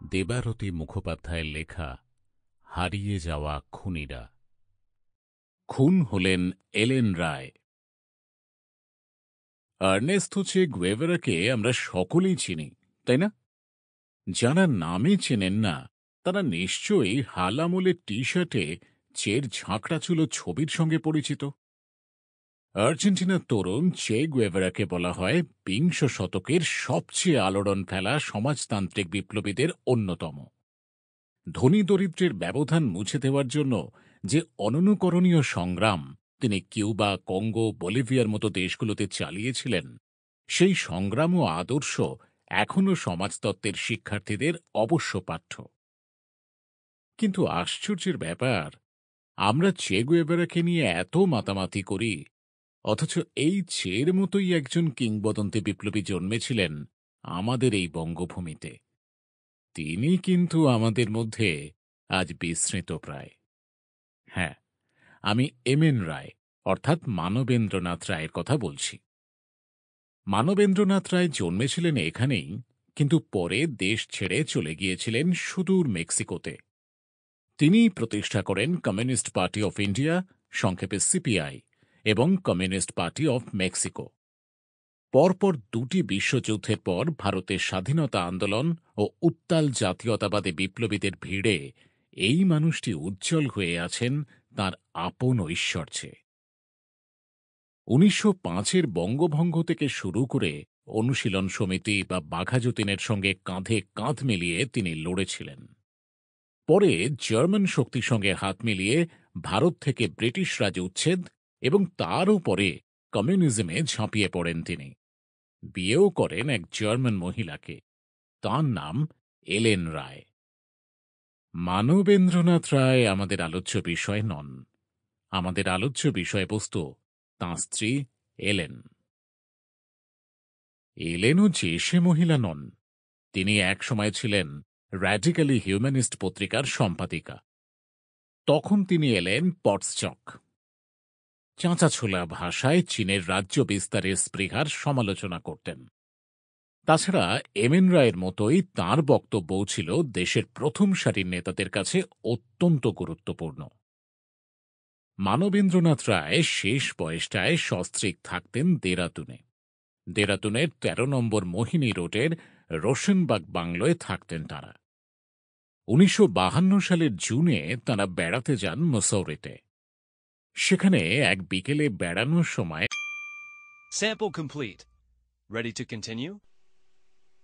দেবারতী মুখোপাধ্যায়ের লেখা হারিয়ে যাওয়া খুনিরা। খুন হলেন এলেন রায়। আর্নেস্তো চে গুয়েভারাকে আমরা সকলেই চিনি, তাই না? যারা নামে চেনেন না তারা নিশ্চয়ই হাল আমলের টি শার্টে চের ঝাঁকড়াচুলো ছবির সঙ্গে পরিচিত। আর্জেন্টিনার তরুণ চে গুয়েভারাকে বলা হয় বিংশ শতকের সবচেয়ে আলোড়ন ফেলা সমাজতান্ত্রিক বিপ্লবীদের অন্যতম। ধনী দরিদ্রের ব্যবধান মুছে দেওয়ার জন্য যে অননুকরণীয় সংগ্রাম তিনি কিউবা, কঙ্গো, বলিভিয়ার মতো দেশগুলোতে চালিয়েছিলেন, সেই সংগ্রাম ও আদর্শ এখনও সমাজতত্ত্বের শিক্ষার্থীদের অবশ্য পাঠ্য। কিন্তু আশ্চর্যের ব্যাপার, আমরা চে গুয়েভারাকে নিয়ে এত মাতামাতি করি, অথচ এই চের মতোই একজন কিংবদন্তি বিপ্লবী জন্মেছিলেন আমাদের এই বঙ্গভূমিতে। তিনি কিন্তু আমাদের মধ্যে আজ বিস্মৃত প্রায়। হ্যাঁ, আমি এম.এন. রায় অর্থাৎ মানবেন্দ্রনাথ রায়ের কথা বলছি। মানবেন্দ্রনাথ রায় জন্মেছিলেন এখানেই, কিন্তু পরে দেশ ছেড়ে চলে গিয়েছিলেন সুদূর মেক্সিকোতে। তিনি প্রতিষ্ঠা করেন কমিউনিস্ট পার্টি অফ ইন্ডিয়া, সংক্ষেপে সিপিআই, এবং কমিউনিস্ট পার্টি অফ মেক্সিকো। পরপর দুটি বিশ্বযুদ্ধের পর ভারতের স্বাধীনতা আন্দোলন ও উত্তাল জাতীয়তাবাদী বিপ্লবীদের ভিড়ে এই মানুষটি উজ্জ্বল হয়ে আছেন তাঁর আপন ঐশ্বর্যে। ১৯০৫-এর বঙ্গভঙ্গ থেকে শুরু করে অনুশীলন সমিতি বা বাঘা যতীনের সঙ্গে কাঁধে কাঁধ মিলিয়ে তিনি লড়েছিলেন। পরে জার্মান শক্তির সঙ্গে হাত মিলিয়ে ভারত থেকে ব্রিটিশ রাজ উচ্ছেদ এবং তারও পরে কমিউনিজমে ঝাঁপিয়ে পড়েন তিনি। বিয়েও করেন এক জার্মান মহিলাকে, তাঁর নাম এলেন রায়। মানবেন্দ্রনাথ রায় আমাদের আলোচ্য বিষয় নন। আমাদের আলোচ্য বিষয়বস্তু তাঁর স্ত্রী এলেন। এলেনও যে সে মহিলা নন। তিনি একসময় ছিলেন র্যাডিক্যালি হিউম্যানিস্ট পত্রিকার সম্পাদিকা। তখন তিনি এলেন পটসচক। চাঁচাছোলা ভাষায় চীনের রাজ্য বিস্তারের স্পৃহার সমালোচনা করতেন। তাছাড়া এম.এন. রায়ের মতোই তাঁর বক্তব্যও ছিল দেশের প্রথম সারির নেতাদের কাছে অত্যন্ত গুরুত্বপূর্ণ। মানবেন্দ্রনাথ রায় শেষ বয়সটায় সস্ত্রীক থাকতেন দেরাদুনে। দেরাদুনের ১৩ নম্বর মোহিনী রোডের রোশনবাগ বাংলোয় থাকতেন তাঁরা। ১৯৫২ সালের জুনে তাঁরা বেড়াতে যান মুসৌরিতে। সেখানে এক বিকেলে বেড়ানোর সময় Sample complete. Ready to continue?